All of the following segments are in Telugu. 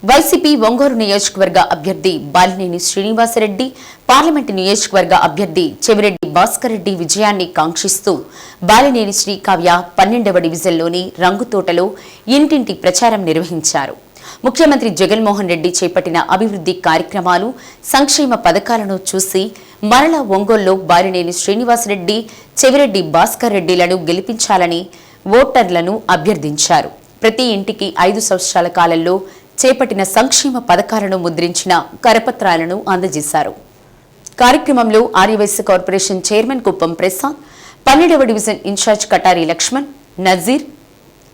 వైసీపీ ఒంగోలు నియోజకవర్గ అభ్యర్థి బాలినేని శ్రీనివాసరెడ్డి, పార్లమెంటు నియోజకవర్గ అభ్యర్థి చెవిరెడ్డి భాస్కర్ రెడ్డి విజయాన్ని కాంక్షిస్తూ బాలినేని శ్రీకావ్య 12వ డివిజన్లోని రంగుతోటలో ఇంటింటి ప్రచారం నిర్వహించారు. ముఖ్యమంత్రి జగన్మోహన్ రెడ్డి చేపట్టిన అభివృద్ధి కార్యక్రమాలు, సంక్షేమ పథకాలను చూసి మరలా ఒంగోలులో బాలినేని శ్రీనివాసరెడ్డి, చెవిరెడ్డి భాస్కర్ రెడ్డిలను గెలిపించాలని ఓటర్లను అభ్యర్థించారు. ప్రతి ఇంటికి 5 సంవత్సరాల కాలంలో చేపట్టిన సంక్షేమ పథకాలను ముద్రించిన కరపత్రాలను అందజేశారు. కార్యక్రమంలో ఆర్యవైశ్య కార్పొరేషన్ చైర్మన్ కుప్పం ప్రసాద్, 12వ division incharge Katari Laxman, Nazeer,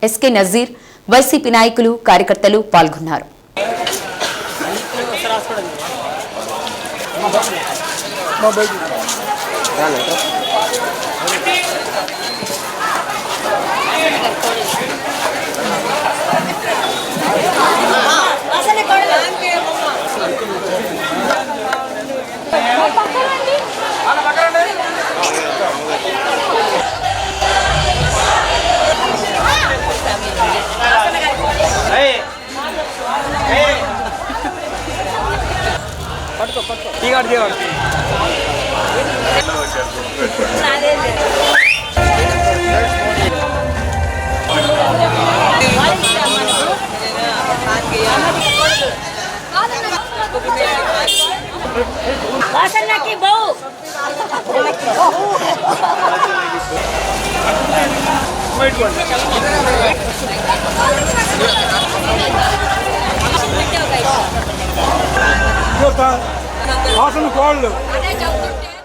SK Nazeer, YCP నాయకులు, కార్యకర్తలు పాల్గొన్నారు. Awesome call.